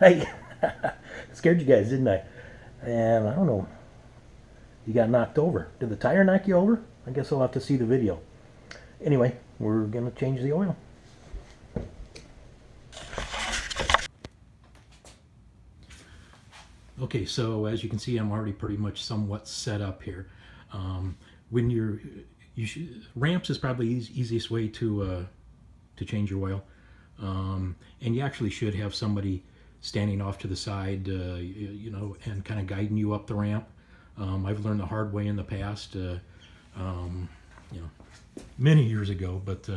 Hey, scared you guys, didn't I? And I don't know. You got knocked over. Did the tire knock you over? I guess I'll have to see the video. Anyway, we're gonna change the oil. Okay, so as you can see, I'm already pretty much somewhat set up here. When ramps is probably the easiest way to change your oil, and you actually should have somebody standing off to the side, and kind of guiding you up the ramp. I've learned the hard way in the past, many years ago, but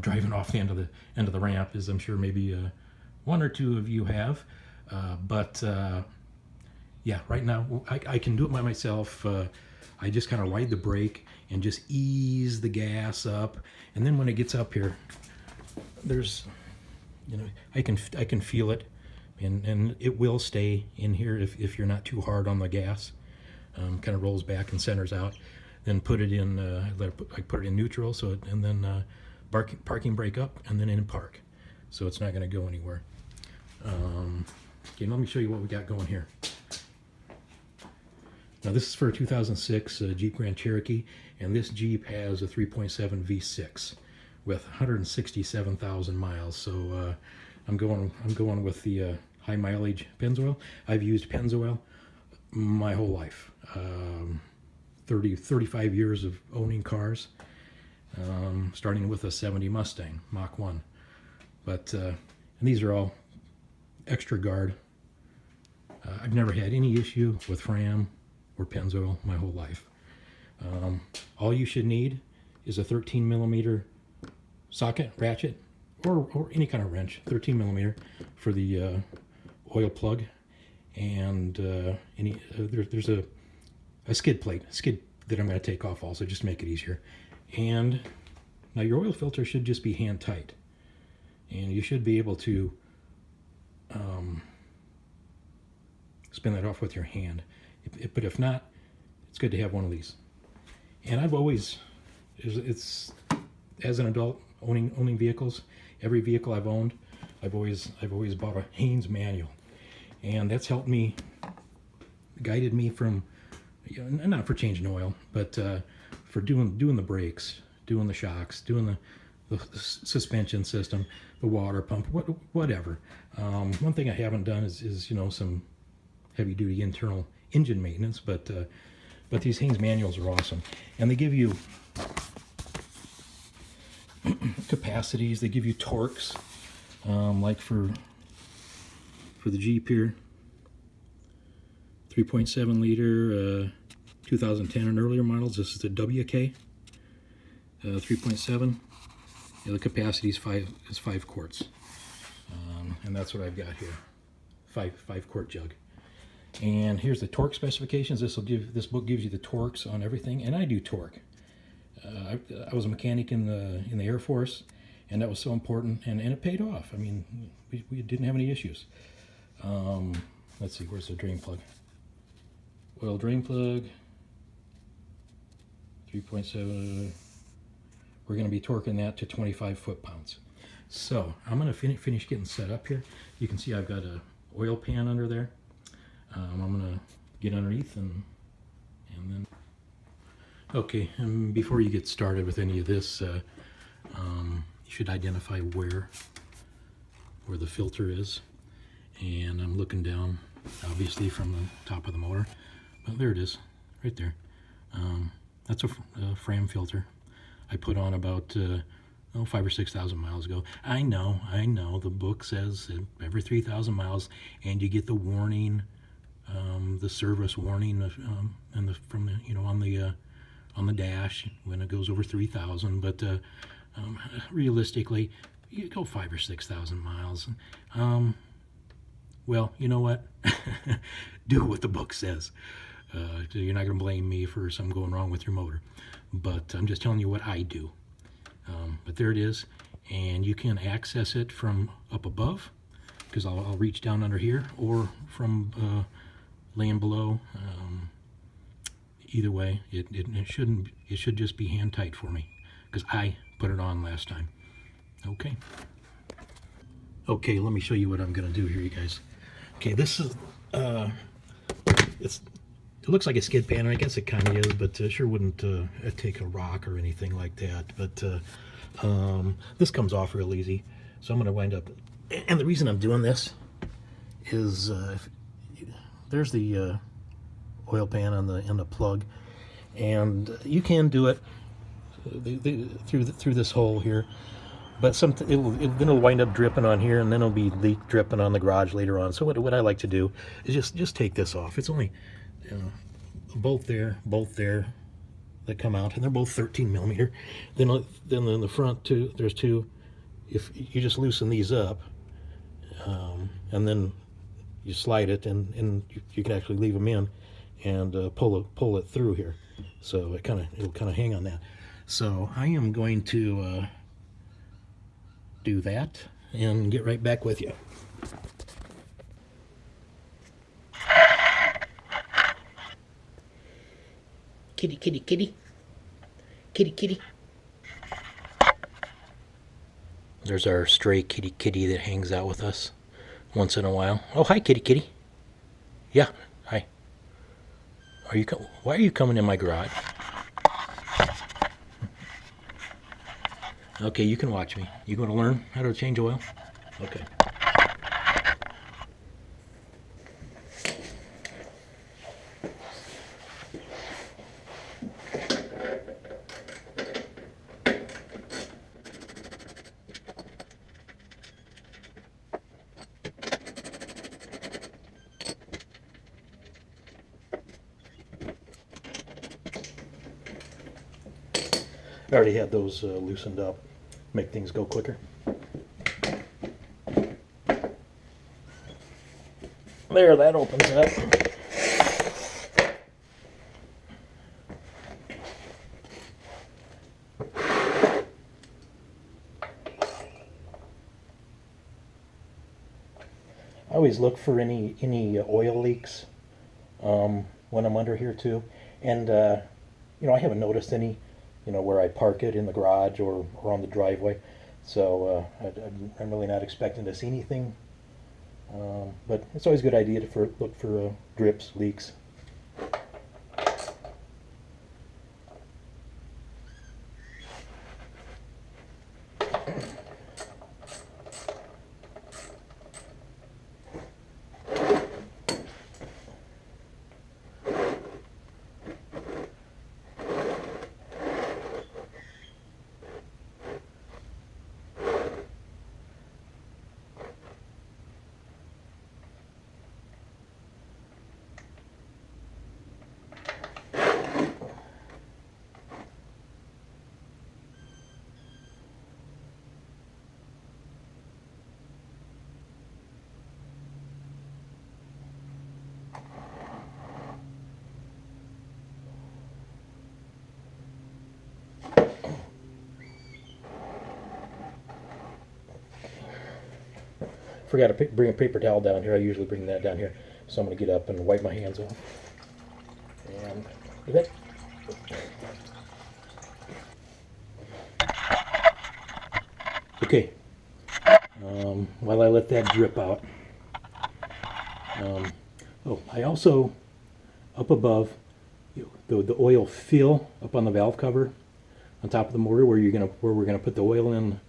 driving off the end of the ramp, as I'm sure maybe one or two of you have, but. Yeah, right now I can do it by myself. I just kind of ride the brake and just ease the gas up, and then when it gets up here, there's, I can feel it, and it will stay in here if you're not too hard on the gas. Kind of rolls back and centers out. Then put it in. I put it in neutral, and then parking brake up, and then in park, so it's not going to go anywhere. Okay, let me show you what we got going here. Now this is for a 2006 Jeep Grand Cherokee, and this Jeep has a 3.7 V6 with 167,000 miles. So I'm going with the high mileage Pennzoil. I've used Pennzoil my whole life, 35 years of owning cars, starting with a 70 Mustang Mach 1. But and these are all extra guard. I've never had any issue with Fram or Pennzoil my whole life. All you should need is a 13 millimeter socket, ratchet, or any kind of wrench, 13 millimeter for the oil plug, and there's a skid plate, that I'm going to take off also, just to make it easier. And now your oil filter should just be hand tight, and you should be able to spin that off with your hand. But if not, it's good to have one of these. And I've always, it's as an adult owning vehicles, every vehicle I've owned, I've always bought a Haynes manual, and that's helped me, guided me from, not for changing oil, but for doing the brakes, doing the shocks, doing the suspension system, the water pump, whatever. One thing I haven't done is some heavy duty internal engine maintenance, but these Haynes manuals are awesome, and they give you capacities, they give you torques, like for the Jeep here, 3.7 liter 2010 and earlier models. This is the WK 3.7. The capacity is 5 quarts, and that's what I've got here, 5 quart jug. And here's the torque specifications. This book gives you the torques on everything, and I do torque. I was a mechanic in the Air Force, and that was so important, and it paid off. I mean, we didn't have any issues. Let's see, where's the drain plug? Oil drain plug, 3.7. We're going to be torquing that to 25 foot-pounds. So I'm going to finish getting set up here. You can see I've got a oil pan under there. I'm going to get underneath and then... Okay, and before you get started with any of this, you should identify where the filter is. And I'm looking down, obviously, from the top of the motor. But there it is, right there. That's a Fram filter I put on about 5,000 or 6,000 miles ago. I know, the book says every 3,000 miles, and you get the warning, the service warning, and from the on the dash when it goes over 3,000. But realistically, you go 5,000 or 6,000 miles. Well, you know what? Do what the book says. You're not going to blame me for something going wrong with your motor, but I'm just telling you what I do. But there it is, and you can access it from up above, because I'll reach down under here, or from laying below. Either way, it should just be hand tight for me, because I put it on last time. Okay, let me show you what I'm going to do here, you guys. Okay, this is it looks like a skid pan, and I guess it kind of is, but sure wouldn't take a rock or anything like that. But this comes off real easy, so I'm going to wind up. And the reason I'm doing this is there's the oil pan on the plug, and you can do it through this hole here. But it'll wind up dripping on here, and then it'll be leak dripping on the garage later on. So what I like to do is just take this off. It's only both there that come out, and they're both 13 millimeter. Then in the front too, there's two. If you just loosen these up, and then you slide it, and you can actually leave them in, and pull it through here. So it'll kind of hang on that. So I am going to do that and get right back with you. Kitty, kitty, kitty. Kitty, kitty. There's our stray kitty, kitty that hangs out with us once in a while. Oh, hi, kitty, kitty. Yeah, hi. Why are you coming in my garage? Okay, you can watch me. You going to learn how to change oil? Okay. I already had those loosened up, make things go quicker. There, that opens up. I always look for any oil leaks when I'm under here too, and I haven't noticed any. Where I park it in the garage or on the driveway. So I'm really not expecting to see anything. But it's always a good idea to look for drips, leaks. Forgot to bring a paper towel down here. I usually bring that down here. So I'm going to get up and wipe my hands off. And do that. Okay. While I let that drip out. I also, up above, the oil fill up on the valve cover on top of the motor where we're gonna put the oil in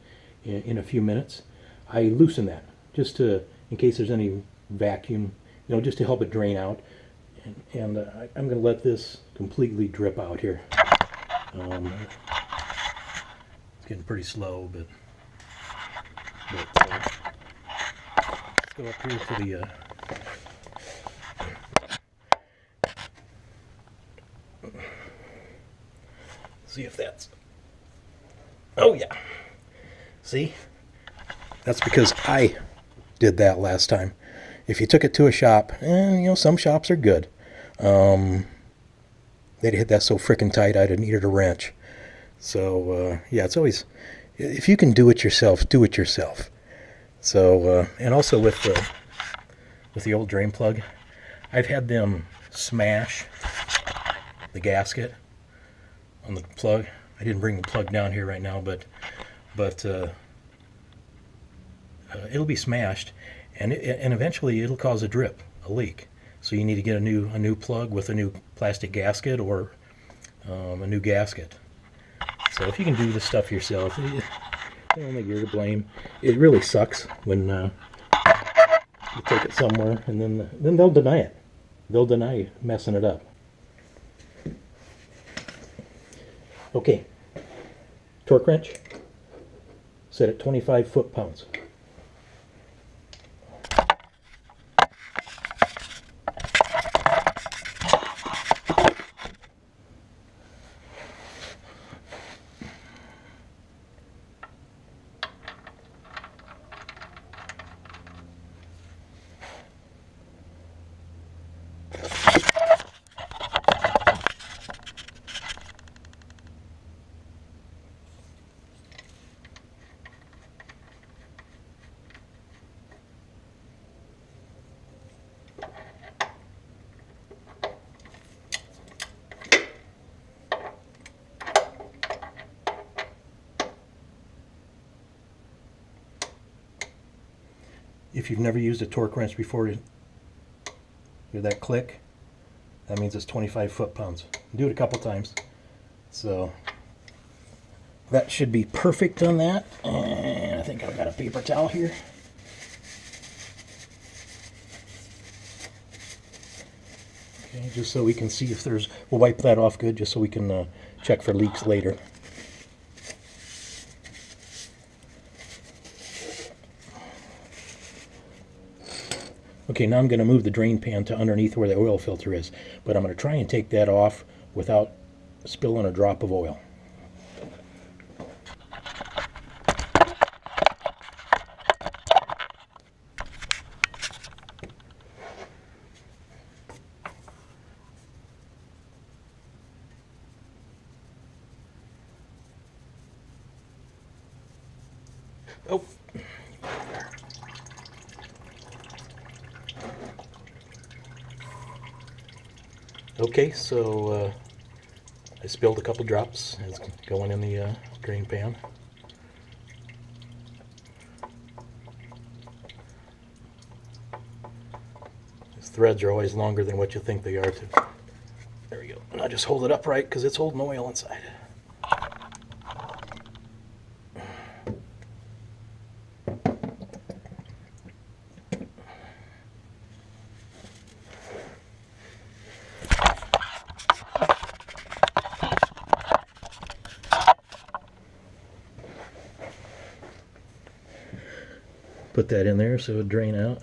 a few minutes. I loosen that just in case there's any vacuum, just to help it drain out. And I'm going to let this completely drip out here. It's getting pretty slow, but let's go up here to the see if that's. Oh yeah. See? That's because I did that last time. If you took it to a shop, and some shops are good. They'd hit that so frickin' tight I'd have needed a wrench. So yeah, it's always, if you can do it yourself, do it yourself. So and also with the old drain plug, I've had them smash the gasket on the plug. I didn't bring the plug down here right now, but it'll be smashed, and eventually it'll cause a drip, a leak. So you need to get a new plug with a new plastic gasket or a new gasket. So if you can do this stuff yourself, only you're to blame. It really sucks when you take it somewhere and then they'll deny it. They'll deny messing it up. Okay, torque wrench set at 25 foot-pounds. If you've never used a torque wrench before, hear that click? That means it's 25 foot-pounds. Do it a couple times. So that should be perfect on that. And I think I've got a paper towel here. Okay, just so we can see if there's, we'll wipe that off good just so we can check for leaks later. Okay, now I'm going to move the drain pan to underneath where the oil filter is, but I'm going to try and take that off without spilling a drop of oil. Oh. Okay, so I spilled a couple drops. It's going in the drain pan. These threads are always longer than what you think they are too. There we go. And I just hold it upright because it's holding oil inside. Put that in there so it would drain out.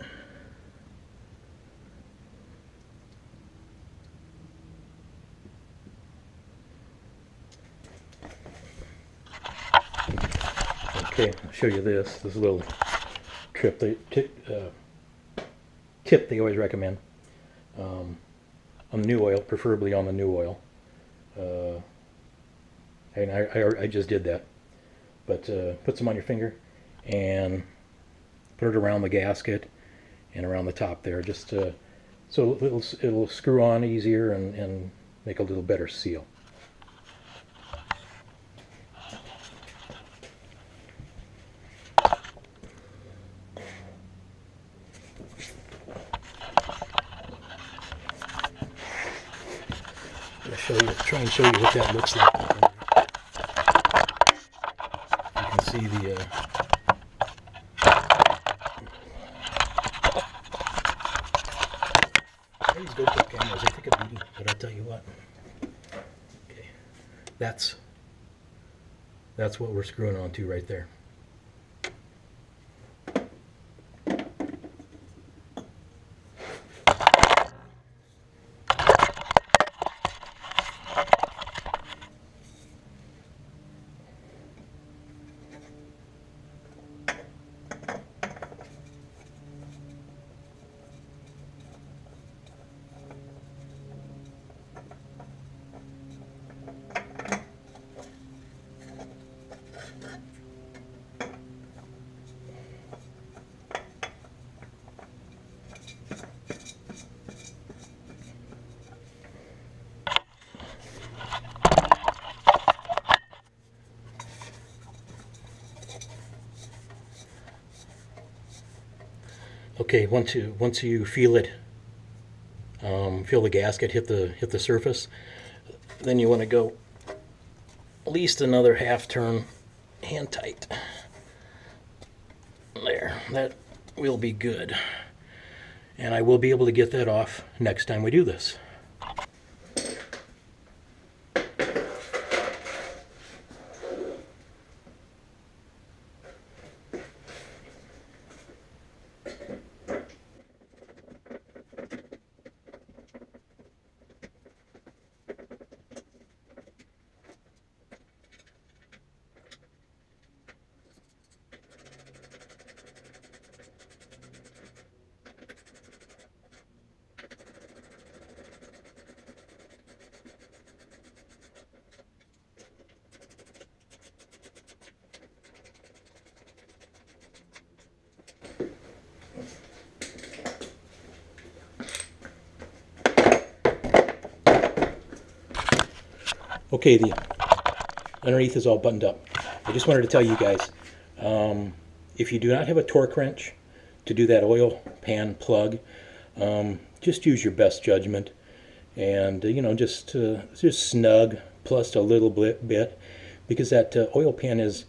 Okay, I'll show you this little tip they always recommend on the new oil, preferably on the new oil. And I just did that, but put some on your finger and put it around the gasket and around the top there, just so it'll screw on easier and make a little better seal. Try and show you what that looks like. You can see the these GoPro cameras, they take a beating, but I'll tell you what. Okay, that's what we're screwing onto right there. Okay, once you feel it, feel the gasket hit the surface, then you want to go at least another half turn, hand tight. There, that will be good. And I will be able to get that off next time we do this. Okay, the underneath is all buttoned up. I just wanted to tell you guys, if you do not have a torque wrench to do that oil pan plug, just use your best judgment, and just snug plus a little bit, because that oil pan is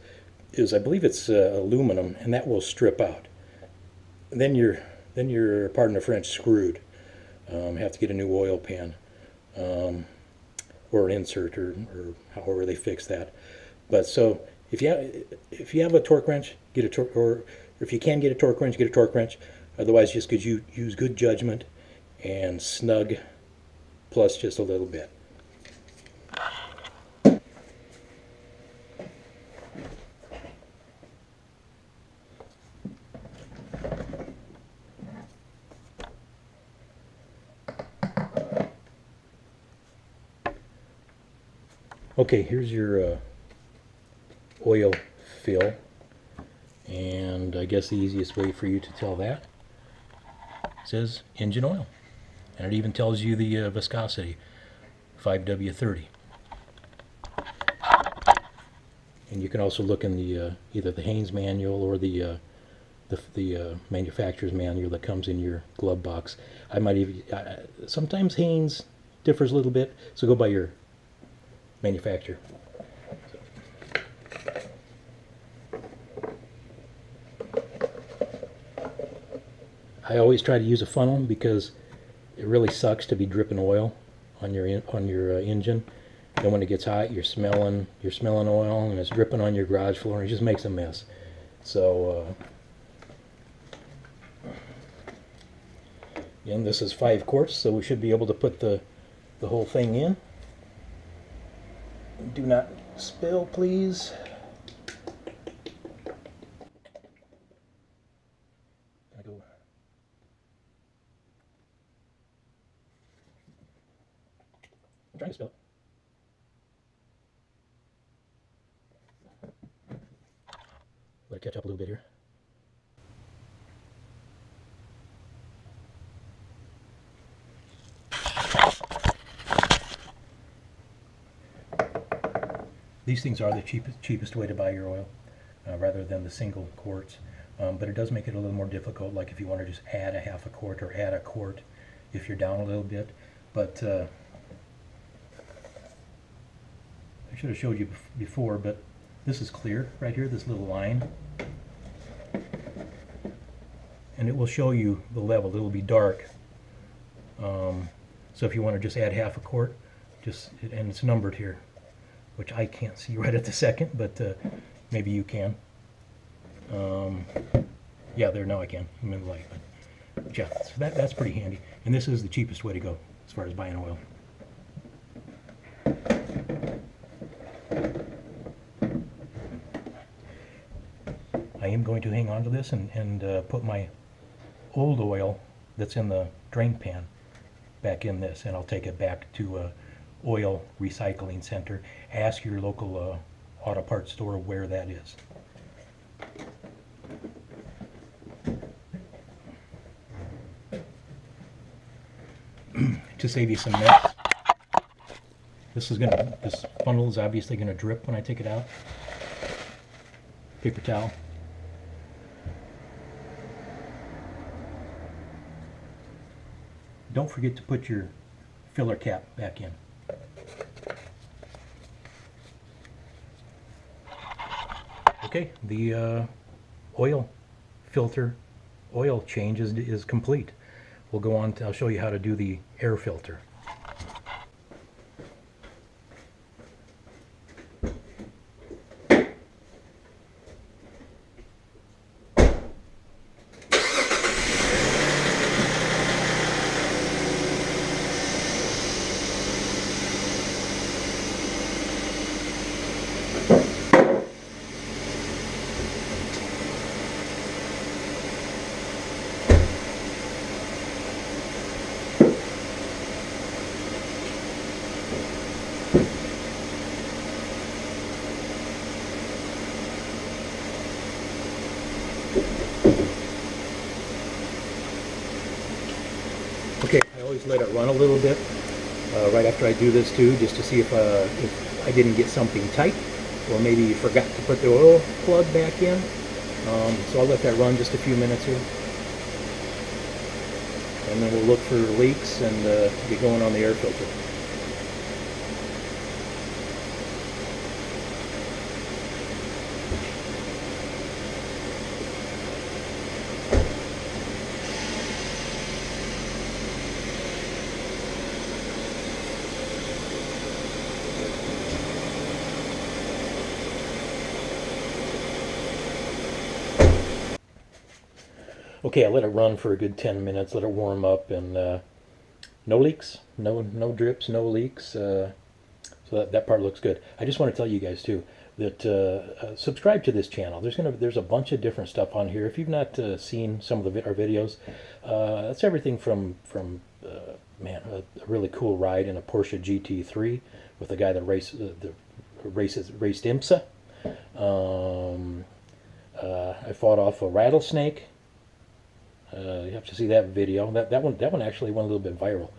I believe it's aluminum, and that will strip out. Then you're pardon the French, screwed. Have to get a new oil pan. Or an insert, or however they fix that. But so if you have a torque wrench, get a torque, or if you can get a torque wrench, get a torque wrench. Otherwise, just use good judgment and snug plus just a little bit. Okay, here's your oil fill, and I guess the easiest way for you to tell that says engine oil, and it even tells you the viscosity, 5W30. And you can also look in the either the Haynes manual or the manufacturer's manual that comes in your glove box. I might even sometimes Haynes differs a little bit, so go by your manufacturer. I always try to use a funnel because it really sucks to be dripping oil on your engine. Then when it gets hot, you're smelling oil, and it's dripping on your garage floor, and it just makes a mess. So again, this is 5 quarts, so we should be able to put the whole thing in. Do not spill, please. I'm trying to spill it. Let it catch up a little bit here. These things are the cheapest way to buy your oil, rather than the single quarts. But it does make it a little more difficult, like if you want to just add a half a quart or add a quart if you're down a little bit. But I should have showed you before, but this is clear right here, this little line. And it will show you the level. It will be dark. So if you want to just add half a quart, and it's numbered here, which I can't see right at the second, but maybe you can. Yeah, there, now I can. I'm in the light. But yeah, so that's pretty handy. And this is the cheapest way to go as far as buying oil. I am going to hang on to this and put my old oil that's in the drain pan back in this, and I'll take it back to oil recycling center. Ask your local auto parts store where that is. To save you some mess, this funnel is obviously gonna drip when I take it out. Paper towel. don't forget to put your filler cap back in. Okay, the oil filter oil change is complete. We'll go on to, I'll show you how to do the air filter. Okay, I always let it run a little bit right after I do this too, just to see if I didn't get something tight, or maybe you forgot to put the oil plug back in. So I'll let that run just a few minutes here. And then we'll look for leaks and get going on the air filter. Okay, I let it run for a good 10 minutes, let it warm up, and no leaks, no drips, no leaks. So that part looks good. I just want to tell you guys too that subscribe to this channel. There's a bunch of different stuff on here. If you've not seen some of our videos, that's everything from man, a really cool ride in a Porsche GT3 with a guy that raced IMSA. I fought off a rattlesnake. You have to see that video. That one actually went a little bit viral.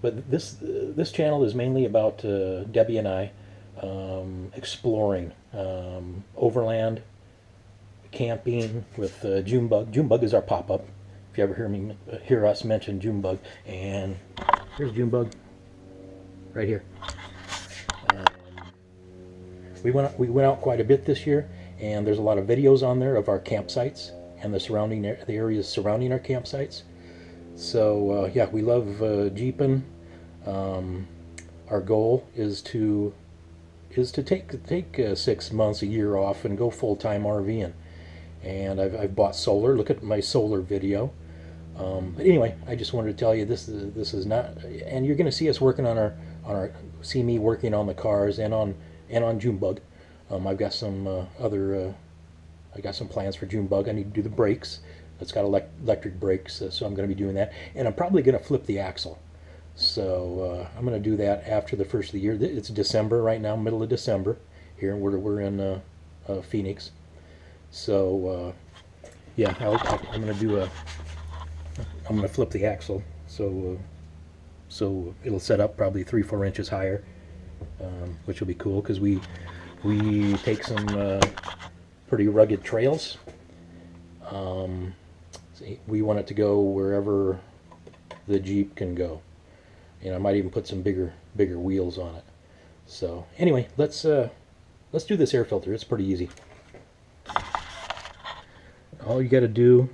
But this channel is mainly about Debbie and I exploring overland, camping with Junebug. Junebug is our pop-up. If you ever hear us mention Junebug, and here's Junebug right here. We went out quite a bit this year, and there's a lot of videos on there of our campsites and the areas surrounding our campsites. So yeah, we love jeeping. Our goal is to take 6 months, a year off and go full-time RVing. And I've bought solar. Look at my solar video. But anyway, I just wanted to tell you this is not, and you're going to see us working on see me working on the cars and on Junebug. I've got some I got some plans for Junebug. I need to do the brakes. It's got electric brakes, so I'm going to be doing that. And I'm probably going to flip the axle. So I'm going to do that after the first of the year. It's December right now, middle of December here. We're in Phoenix. So yeah, I'm going to flip the axle. So it'll set up probably 3-4 inches higher, which will be cool because we take some pretty rugged trails. We want it to go wherever the Jeep can go. And I might even put some bigger wheels on it. So anyway, let's do this air filter. It's pretty easy. All you got to do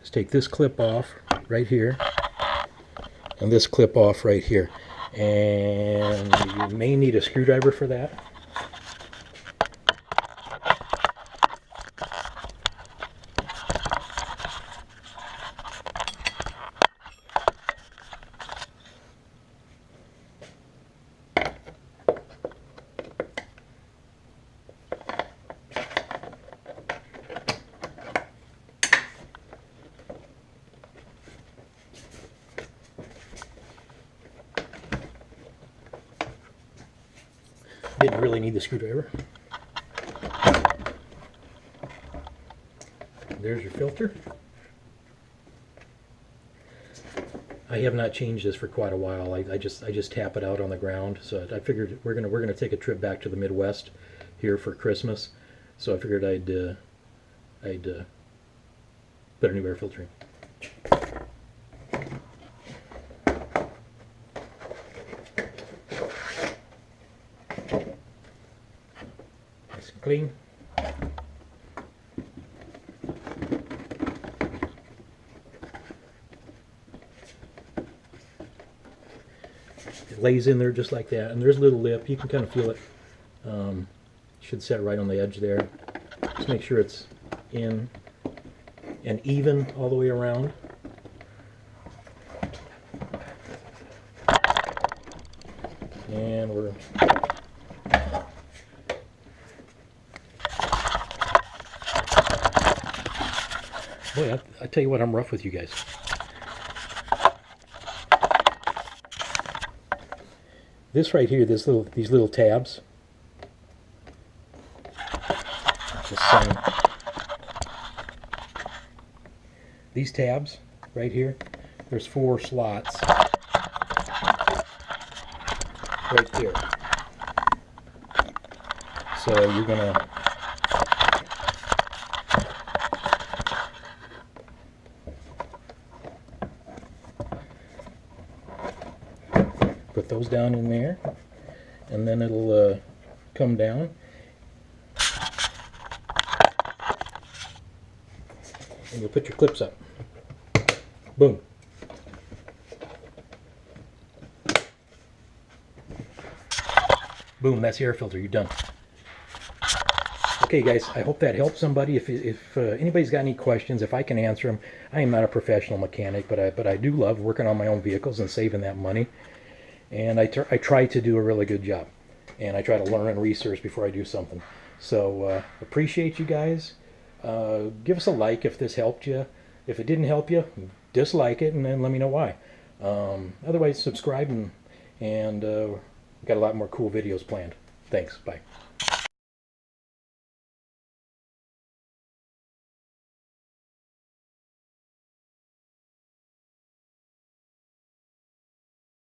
is take this clip off right here, and this clip off right here. And you may need a screwdriver for that. Didn't really need the screwdriver. There's your filter. I have not changed this for quite a while. I just tap it out on the ground. So I figured we're gonna take a trip back to the Midwest here for Christmas. So I figured I'd put a new air filter in. clean. It lays in there just like that, and there's a little lip. You can kind of feel it. Should set right on the edge there. Just make sure it's in and even all the way around. And we're boy, I tell you what, I'm rough with you guys. This right here, these little tabs. Just saying. These tabs right here, there's 4 slots right there. So you're gonna put those down in there, and then it'll come down. And you'll put your clips up. Boom. Boom, that's the air filter. You're done. Okay, guys, I hope that helps somebody. If anybody's got any questions, if I can answer them. I am not a professional mechanic, but I do love working on my own vehicles and saving that money. And I try to do a really good job. And I try to learn and research before I do something. So appreciate you guys. Give us a like if this helped you. If it didn't help you, dislike it and then let me know why. Otherwise, subscribe and we've got a lot more cool videos planned. Thanks. Bye.